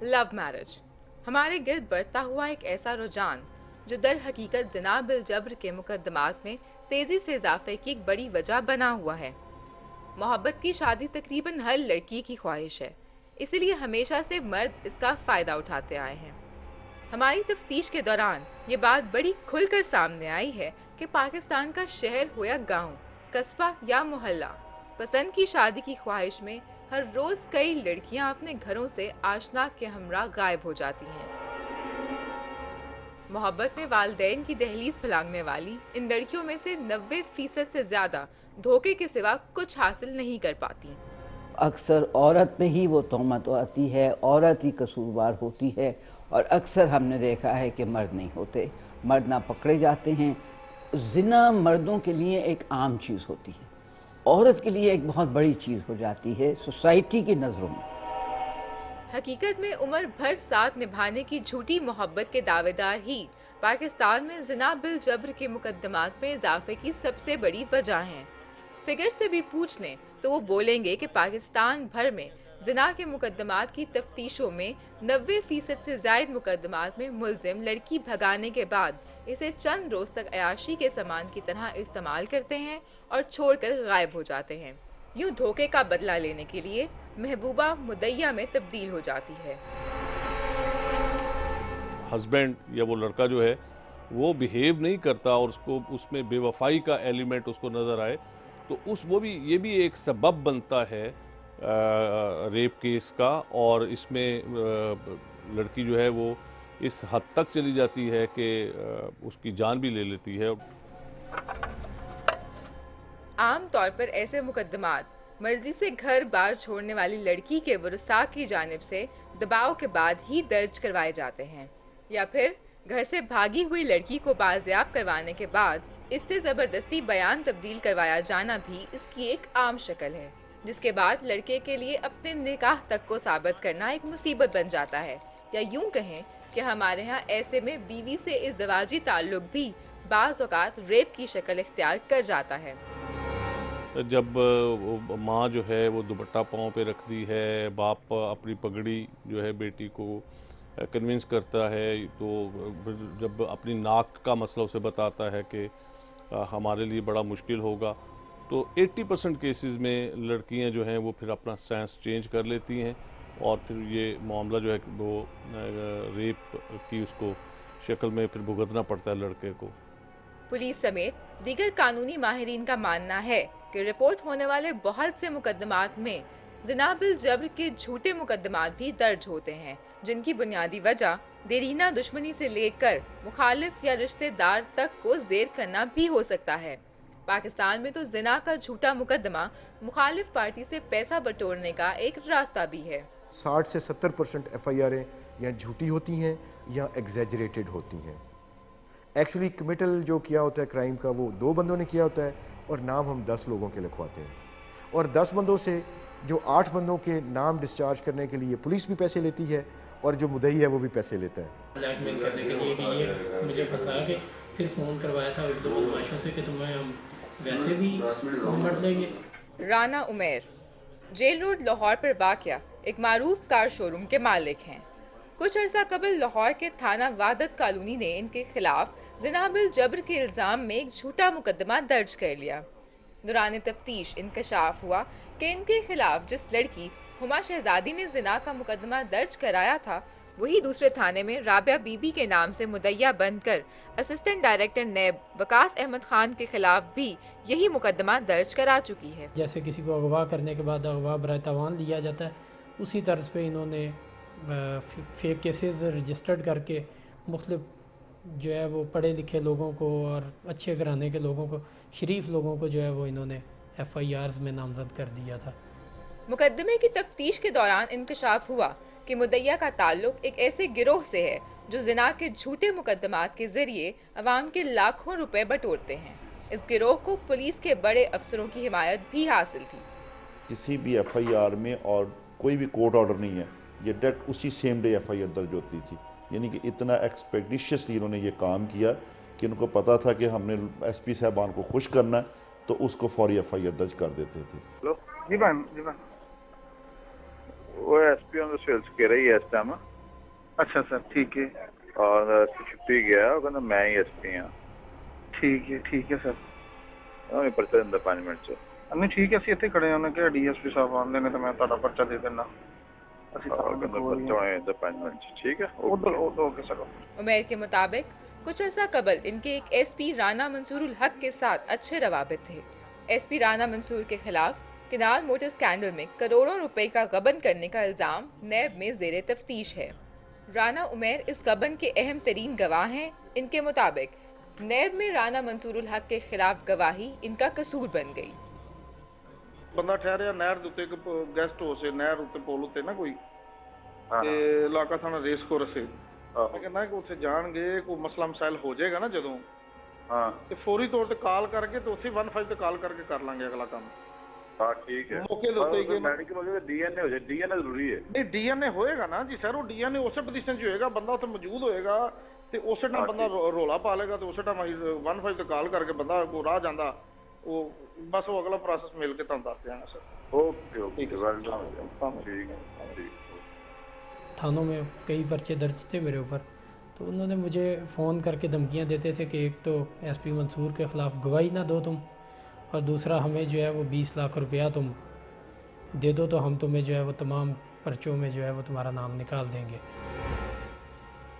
Love marriage हमारे गिर्द बढ़ता हुआ एक ऐसा रुझान जो दर हकीकत ज़िना बिल जब्र के मुकदमात में तेज़ी से इजाफे की एक बड़ी वजह बना हुआ है। मोहब्बत की शादी तकरीबन हर लड़की की ख्वाहिश है, इसीलिए हमेशा से मर्द इसका फ़ायदा उठाते आए हैं। हमारी तफ्तीश के दौरान ये बात बड़ी खुलकर सामने आई है कि पाकिस्तान का शहर हो या गाँव, कस्बा या मोहल्ला, पसंद की शादी की ख्वाहिश में हर रोज कई लड़कियां अपने घरों से आशना के हमरा गायब हो जाती हैं। मोहब्बत में वालिदैन की दहलीज फलांगने वाली इन लड़कियों में से 90% से ज्यादा धोखे के सिवा कुछ हासिल नहीं कर पाती। अक्सर औरत पे ही वो तोहमत आती है, औरत ही कसूरवार होती है और अक्सर हमने देखा है कि मर्द नहीं होते, मर्द ना पकड़े जाते हैं। ज़िना मर्दों के लिए एक आम चीज़ होती है, औरत के लिए एक बहुत बड़ी चीज़ हो जाती है सोसाइटी की नज़रों में। हकीकत में उम्र भर साथ निभाने की झूठी मोहब्बत के दावेदार ही पाकिस्तान में ज़िना बिल जब्र के मुकदमात में इजाफे की सबसे बड़ी वजह हैं। फिगर से भी पूछ लें तो वो बोलेंगे कि पाकिस्तान भर में ज़िना के मुकदमात की तफ्तीशों में 90% से ज़ायद मुकदमात में मुल्जिम लड़की भगाने के बाद इसे चंद रोज तक अयाशी के सामान की तरह इस्तेमाल करते हैं और छोड़कर गायब हो जाते हैं। यूं धोखे का बदला लेने के लिए महबूबा मुदैया में तब्दील हो जाती है। हस्बैंड या वो लड़का जो है वो बिहेव नहीं करता और उसको उसमें बेवफाई का एलिमेंट उसको नज़र आए तो ये भी एक सबब बनता है रेप केस का। और इसमें लड़की जो है वो इस हद तक चली जाती है कि उसकी जान भी ले लेती है। आम तौर पर ऐसे मुकदमात मर्जी से घर बार छोड़ने वाली लड़की के वरसा की जानिब से दबाव के बाद ही दर्ज करवाए जाते हैं, या फिर घर से भागी हुई लड़की को बाजियाब करवाने के बाद इससे ज़बरदस्ती बयान तब्दील करवाया जाना भी इसकी एक आम शक्ल है, जिसके बाद लड़के के लिए अपने निकाह तक को साबित करना एक मुसीबत बन जाता है। या यूं कहें कि हमारे यहाँ ऐसे में बीवी से इज़्दिवाजी ताल्लुक भी बाज़ औक़ात रेप की शक्ल इख्तियार कर जाता है। जब माँ जो है वो दुपट्टा पाँव पे रखती है, बाप अपनी पगड़ी जो है बेटी को कन्विंस करता है, तो जब अपनी नाक का मसला उसे बताता है कि हमारे लिए बड़ा मुश्किल होगा, तो 80% केसेस में लड़कियां जो हैं वो फिर अपना स्टैंस चेंज कर लेती हैं और फिर ये मामला जो है वो रेप की उसको शक्ल में फिर भुगतना पड़ता है लड़के को। पुलिस समेत दीगर कानूनी माहिरीन का मानना है कि रिपोर्ट होने वाले बहुत से मुकदमात में ज़िना बिल जब्र के झूठे मुकदमात भी दर्ज होते हैं, जिनकी बुनियादी वजह देरीना दुश्मनी से लेकर मुखालिफ या रिश्तेदार तक को जेर करना भी हो सकता है। पाकिस्तान में तो ज़िना का झूठा मुकदमा मुखालिफ पार्टी से पैसा बटोरने का एक रास्ता भी है। 60 से 70% FIR या झूठी होती हैं या एग्जैजरेटेड होती हैं। एक्चुअली कमिटल जो किया होता है क्राइम का वो 2 बंदों ने किया होता है और नाम हम 10 लोगों के लिखवाते हैं, और 10 बंदों से जो 8 बंदों के नाम डिस्चार्ज करने के लिए पुलिस भी पैसे लेती है और जो मुद्दई है वो भी पैसे लेता है। ब्लैकमेल करने के लिए कि ये मुझे फंसा के फिर फ़ोन करवाया था 1-2 बदमाशों से कि तुम्हें हम वैसे भी निपट लेंगे। राना उमैर जेल रोड लाहौर पर वाक़या एक मारूफ कार शोरूम के मालिक हैं। कुछ अर्सा कबल लाहौर के थाना वादत कॉलोनी ने इनके खिलाफ ज़िना बिल जब्र के इल्ज़ाम में एक झूठा मुकदमा दर्ज कर लिया। दौरान तफ्तीश इंकशाफ हुआ कि इनके खिलाफ जिस लड़की हुमा शहजादी ने ज़िना का मुकदमा दर्ज कराया था वही दूसरे थाने में राबिया बीबी के नाम से मुदैया बनकर असिस्टेंट डायरेक्टर नैब वकास अहमद खान के खिलाफ भी यही मुकदमा दर्ज करा चुकी है। जैसे किसी को अगवा करने के बाद अगवा बराए तावान लिया जाता है, उसी तर्ज पे इन्होंने फेक केसेस रजिस्टर्ड करके मुख्तलिफ जो है वो पढ़े लिखे लोगों को और अच्छे घराने के लोगों को, शरीफ लोगों को जो है वो इन्होंने FIRs में नामजद कर दिया था। मुकदमे की तफ्तीश के दौरान इंकशाफ हुआ कि मुदैया का ताल्लुक एक ऐसे गिरोह से है जो ज़िना के झूठे मुकदमात के जरिए अवाम के लाखों रुपए बटोरते हैं। इस गिरोह को पुलिस के बड़े अफसरों की हिमायत भी हासिल थी। किसी भी FIR में और कोई भी कोर्ट ऑर्डर नहीं है, ये डायरेक्ट उसी सेम डे FIR दर्ज होती थी। यानी कि इतना एक्सपेडिशियसली इन्होंने ये काम किया कि उनको पता था कि हमने SP साहबान को खुश करना है, तो उसको फौरी FIR दर्ज कर देते थे। जी मैम वो SP ऑन द सेल्स कह रही है इस टाइम अच्छा सर ठीक है। और छुट्टी गया वो कहना मैं ही एसपी हाँ। ठीक है सर। ਉਹਨੇ ਪਰਚਾ ਦਿੰਦਾ 5 ਮਿੰਟ ਚ। ਨਹੀਂ ਠੀਕ ਹੈ, ਅਸੀਂ ਇੱਥੇ ਖੜੇ ਹਾਂ, ਉਹਨੇ ਕਿਹਾ ਡੀਐਸਪੀ ਸਾਹਿਬ ਆਉਂਦੇ ਨੇ ਤਾਂ ਮੈਂ ਤੁਹਾਡਾ ਪਰਚਾ ਦੇ ਦਿੰਦਾ। ਅਸੀਂ ਕਹਿੰਦਾ ਪਰਚਾ ਹੋਇਆ ਤਾਂ 5 ਮਿੰਟ ਚ। ਠੀਕ ਹੈ ਉਧਰ ओके सर। उमैर के मुताबिक कुछ अर्सा कबल इनके एक एसपी राना मंसूरुल हक के साथ अच्छे रवाबित थे। एसपी राना मंसूर के खिलाफ किनाल मोटर स्कैंडल में करोड़ों रुपए का गबन करने का इल्जाम नैब में जेर तफ्तीश है। राना उमैर इस गबन के अहम तरीन गवाह हैं। इनके मुताबिक नैब में राना मंसूरुल हक के खिलाफ गवाही इनका कसूर बन गई। ਬੰਦਾ ਠਹਿਰਿਆ ਨਹਿਰ ਦੇ ਉੱਤੇ, ਇੱਕ ਗੈਸਟ ਹਾਊਸ ਹੈ ਨਹਿਰ ਉੱਤੇ, ਪੁਲ ਉੱਤੇ ਨਾ ਕੋਈ, ਤੇ ਇਲਾਕਾ ਥਾਣਾ ਰੇਸ ਕੋਰਸ ਹੈ। ਮੈਂ ਕਹਿੰਦਾ ਕਿ ਉੱਥੇ ਜਾਣਗੇ, ਕੋਈ ਮਸਲਾ ਮਸਾਇਲ ਹੋ ਜਾਏਗਾ ਨਾ ਜਦੋਂ, ਤੇ ਫੌਰੀ ਤੌਰ ਤੇ ਕਾਲ ਕਰਕੇ ਤੇ ਉੱਥੇ 15 ਤੇ ਕਾਲ ਕਰਕੇ ਕਰ ਲਾਂਗੇ ਅਗਲਾ ਕੰਮ। ਹਾਂ ਠੀਕ ਹੈ। ਮੌਕੇ ਦੇ ਉੱਤੇ ਹੀ ਮੈਡੀਕਲ ਹੋ ਜਾਵੇ, ਡੀਐਨਏ ਹੋ ਜਾਏ। ਡੀਐਨਏ ਜ਼ਰੂਰੀ ਹੈ। ਨਹੀਂ ਡੀਐਨਏ ਹੋਏਗਾ ਨਾ ਜੀ ਸਰ, ਉਹ ਡੀਐਨਏ ਉਸੇ ਪੋਜੀਸ਼ਨ 'ਚ ਹੋਏਗਾ, ਬੰਦਾ ਉੱਥੇ ਮੌਜੂਦ ਹੋਏਗਾ ਤੇ ਉਸੇ ਟਾਈਮ ਬੰਦਾ ਰੋਲਾ ਪਾ ਲੇਗਾ ਤੇ ਉਸੇ ਟਾਈਮ 15 ਤੇ ਕਾਲ ਕਰਕੇ ਬੰਦਾ ਕੋ ਰਾਹ ਜਾਂਦਾ, ਉਹ ਬਸ ਉਹ ਅਗਲਾ ਪ੍ਰੋਸੈਸ ਮਿਲ ਕੇ ਤੁਹਾਨੂੰ ਦੱਸ ਦਿਆਂਗਾ सर। Okay well done. ठीक है। थानों में कई पर्चे दर्ज थे मेरे ऊपर, तो उन्होंने मुझे फ़ोन करके धमकियां देते थे कि एक तो एसपी मंसूर के ख़िलाफ़ गवाही ना दो तुम, और दूसरा हमें जो है वो 20 लाख रुपया तुम दे दो तो हम तुम्हें जो है वो तमाम पर्चों में जो है वो तुम्हारा नाम निकाल देंगे।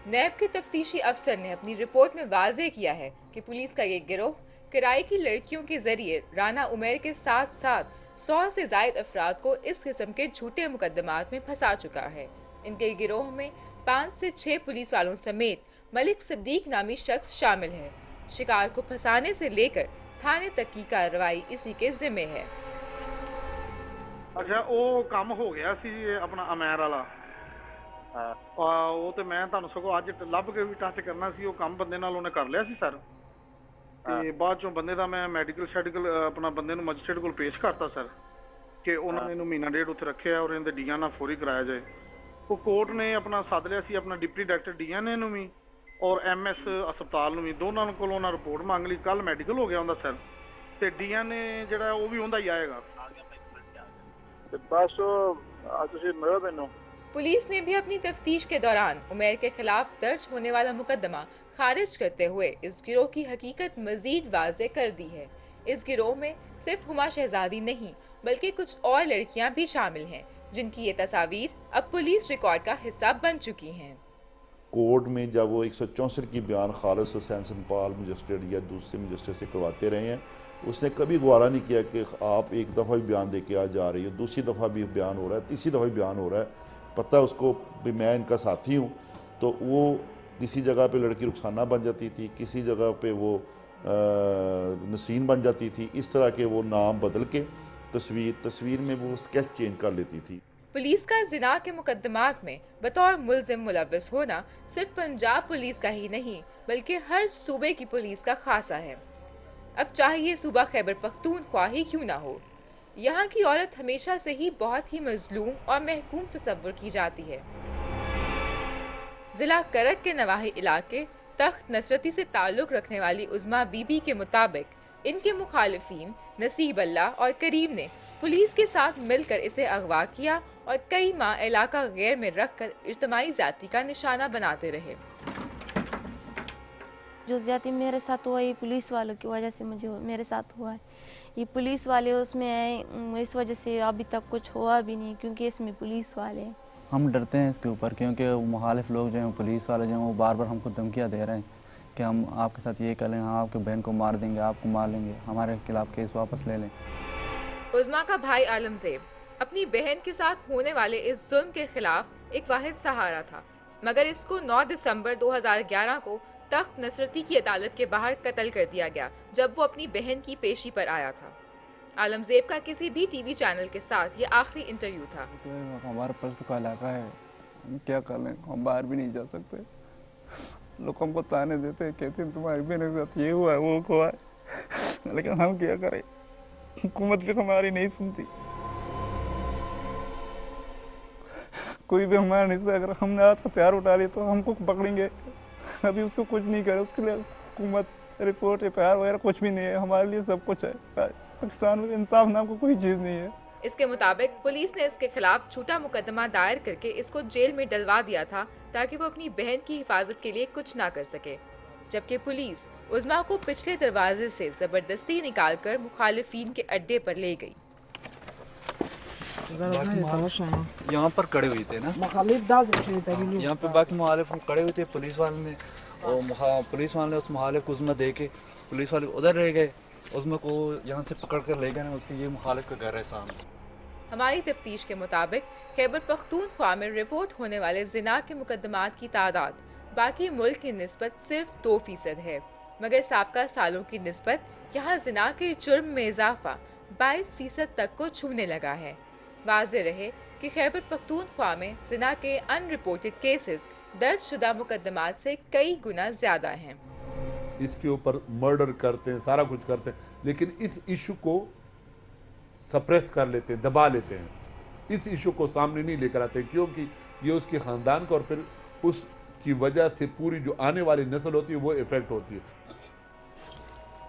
नैब के तफ्तीशी अफसर ने अपनी रिपोर्ट में वाज़ेह किया है कि पुलिस का ये गिरोह किराए की लड़कियों के जरिए राना उमैर के साथ साथ 100 से ज़ायद अफराद को इस किस्म के झूठे मुकदमात में फंसा चुका है। इनके गिरोह में 5 से 6 पुलिस वालों समेत मलिक सद्दीक नामी शख्स शामिल है। शिकार को फंसाने से लेकर थाने तक की कार्रवाई इसी के जिम्मे है। अच्छा ਉਹ ਕੰਮ ਹੋ ਗਿਆ ਸੀ ਆਪਣਾ ਅਮੈਰ ਵਾਲਾ, ਉਹ ਤੇ ਮੈਂ ਤੁਹਾਨੂੰ ਸਗੋਂ ਅੱਜ ਲੱਭ ਕੇ ਵੀ ਟੱਚ ਕਰਨਾ ਸੀ, ਉਹ ਕੰਮ ਬੰਦੇ ਨਾਲ ਉਹਨੇ ਕਰ ਲਿਆ ਸੀ ਸਰ। ਤੇ ਬਾਅਦ ਚੋਂ ਬੰਦੇ ਦਾ ਮੈਂ ਮੈਡੀਕਲ ਸ਼ੈਡੀਕਲ ਆਪਣਾ ਬੰਦੇ ਨੂੰ ਮੈਜਿਸਟ੍ਰੇਟ ਕੋਲ ਪੇਸ਼ ਕਰਤਾ ਸਰ, ਕਿ ਉਹਨਾਂ ਨੇ ਇਹਨੂੰ ਮਹੀਨਾ ਡੇਢ ਉੱਥੇ ਰੱਖਿਆ ਔਰ ਇਹਦੇ ਡੀਐਨ ਨਾਲ ਫੌਰੀ ਕਰਾਇਆ ਜਾਏ। ਉਹ ਕੋਰਟ ਨੇ ਆਪਣਾ ਸੱਦ ਲਿਆ ਸੀ ਆਪਣਾ ਡਿਪਟੀ ਡਾਇਰੈਕਟਰ ਡੀਐਨਏ ਨੂੰ ਵੀ ਔਰ ਐਮਐਸ ਹਸਪਤਾਲ ਨੂੰ ਵੀ, ਦੋਨਾਂ ਕੋਲ ਉਹਨਾਂ ਰਿਪੋਰਟ ਮੰਗ ਲਈ। ਕੱਲ ਮੈਡੀਕਲ ਹੋ ਗਿਆ ਉਹਦਾ ਸਰ, ਤੇ ਡੀਐਨਏ ਜਿਹੜਾ ਉਹ ਵੀ ਉਹਦਾ ਹੀ ਆਏਗਾ। बस ਤੁਸੀਂ ਮਿਲੋ ਮੈਨੂੰ। पुलिस ने भी अपनी तफ्तीश के दौरान उमैर के खिलाफ दर्ज होने वाला मुकदमा खारिज करते हुए इस गिरोह की हकीकत मजीद वाज़ेह कर दी है। इस गिरोह में सिर्फ हुमा शहजादी नहीं बल्कि कुछ और लड़कियां भी शामिल हैं, जिनकी ये तस्वीर अब पुलिस रिकॉर्ड का हिस्सा बन चुकी हैं। कोर्ट में जब वो 164 की बयान खालिद हुसैन सनपाल मजिस्ट्रेट या दूसरे मजिस्ट्रेट से करवाते रहे हैं, उसने कभी गवारा नहीं किया कि आप एक दफ़ा भी बयान दे के आ जा रही हो, दूसरी दफ़ा भी बयान हो रहा है, तीसरी दफ़ा भी बयान हो रहा है। पता है उसको भी मैं इनका साथी हूँ, तो वो किसी जगह पे लड़की रुखसाना बन जाती थी, किसी जगह पे वो नसीन बन जाती थी, इस तरह के वो नाम बदल के तस्वीर में वो स्केच चेंज कर लेती थी। पुलिस का जिना के मुकदमात में बतौर मुल्जिम मुलव्वस होना सिर्फ पंजाब पुलिस का ही नहीं बल्कि हर सूबे की पुलिस का खासा है। अब चाहे ये सूबा खैबर पख्तूनख्वा ही क्यों ना हो, यहाँ की औरत हमेशा से ही बहुत ही मजलूम और महकूम तस्वुर की जाती है। जिला करक के नवाही इलाके तख्त नसरती से ताल्लुक़ रखने वाली उज़मा बीबी के मुताबिक इनके मुखालिफिन नसीब अल्लाह और करीम ने पुलिस के साथ मिलकर इसे अगवा किया और कई माह इलाका गैर में रखकर इज्तिमाई ज़ाती का निशाना बनाते रहे। जो ज़्यादती मेरे साथ हुआ ये पुलिस वालों की वजह से मुझे मेरे साथ हुआ है। ये पुलिस वाले उसमें आए, इस वजह से अभी तक कुछ हुआ भी नहीं, क्योंकि इसमें पुलिस वाले हैं। हम डरते हैं इसके ऊपर, क्योंकि मुखालिफ लोग जो हैं पुलिस वाले जो हैं वो बार बार हमको धमकियाँ दे रहे हैं कि हम आपके साथ ये कर लेंगे, हम आपके बहन को मार देंगे, आपको मार लेंगे, हमारे खिलाफ केस वापस ले लें। उज़मा का भाई आलमज़ेब अपनी बहन के साथ होने वाले इस जुल्म के खिलाफ एक वाहिद सहारा था, मगर इसको 9 दिसंबर 2011 को तख्त नसरती की अदालत के बाहर कत्ल कर दिया गया जब वो अपनी बहन की पेशी पर आया था। आलमज़ेब का किसी भी टीवी चैनल के साथ ये आखिरी इंटरव्यू था। तो हमारा पश्तो का इलाका है, हम क्या कर लें, हम बाहर भी नहीं जा सकते। लोग हमको ताने देते हैं, कहते हैं तुम्हारी बहन के साथ ये हुआ है वो हुआ है, लेकिन हम क्या करें, हुकूमत भी हमारी नहीं सुनती। कोई भी हमारा नहीं, अगर हमने आज हथियार उठा लिए तो हमको पकड़ेंगे, अभी उसको कुछ नहीं करे, उसके लिए हुकूमत रिपोर्ट एफआईआर वगैरह कुछ भी नहीं है, हमारे लिए सब कुछ है। पाकिस्तान में इंसाफ नाम को कोई चीज़ नहीं है। इसके मुताबिक पुलिस ने इसके खिलाफ झूठा मुकदमा दायर करके इसको जेल में डलवा दिया था ताकि वो अपनी बहन की हिफाजत के लिए कुछ ना कर सके, जबकि पुलिस उज़मा को पिछले दरवाजे से जबरदस्ती निकालकर मुखालिफिन के अड्डे पर ले गई। यहाँ पर खड़े हुए थे ना, यहाँ पे बाकी मुखालिफ खड़े हुए थे, पुलिस वाले ने उस मुखालिफ को उज़मा दे के पुलिस वाले उधर रह गए, उज़मा को यहाँ से पकड़ कर ले गए ना, उसके ये मुखालिफ का घर है सामने। हमारी तफ्तीश के मुताबिक खैबर पख्तूनख्वा में रिपोर्ट होने वाले जिना के मुकदमात की तादाद बाकी मुल्क की निस्बत सिर्फ 2% है, मगर साबका सालों की निस्बत यहाँ जिना के जुर्म में इजाफा 22% तक को छूने लगा है। वाज़ेह रहे कि खैबर पख्तूनख्वा में जिना के अनरिपोर्टेड केसेस दर्ज शुदा मुकदमात से कई गुना ज्यादा हैं। इसके ऊपर मर्डर करते हैं, सारा कुछ करते हैं, लेकिन इस इशू को सप्रेस कर लेते हैं, दबा लेते हैं, इस इशू को सामने नहीं लेकर आते, क्योंकि ये उसके ख़ानदान को और फिर उसकी वजह से पूरी जो आने वाली नस्ल होती है वो इफेक्ट होती है।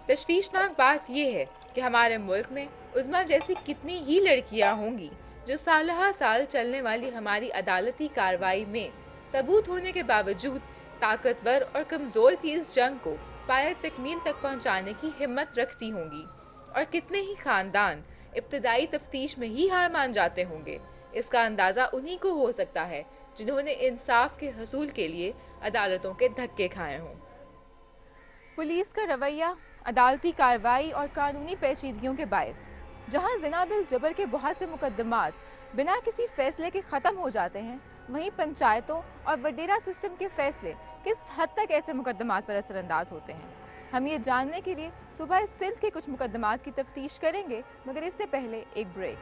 तशवीशनाक बात यह है कि हमारे मुल्क में उज़मा जैसी कितनी ही लड़कियां होंगी जो सालहा साल चलने वाली हमारी अदालती कार्रवाई में सबूत होने के बावजूद ताकतवर और कमज़ोर की इस जंग को पाया तकमील तक पहुंचाने की हिम्मत रखती होंगी, और कितने ही खानदान इब्तदाई तफ्तीश में ही हार मान जाते होंगे। इसका अंदाज़ा उन्हीं को हो सकता है जिन्होंने इंसाफ के हसूल के लिए अदालतों के धक्के खाए हों। पुलिस का रवैया, अदालती कार्रवाई और कानूनी पेचीदगियों के बायस जहां ज़िना बिल जबर के बहुत से मुकदमात बिना किसी फैसले के ख़त्म हो जाते हैं, वहीं पंचायतों और वडेरा सिस्टम के फैसले किस हद तक ऐसे मुकदमात पर असरअंदाज होते हैं। हम ये जानने के लिए सुबह सिंध के कुछ मुकदमात की तफ्तीश करेंगे, मगर इससे पहले एक ब्रेक।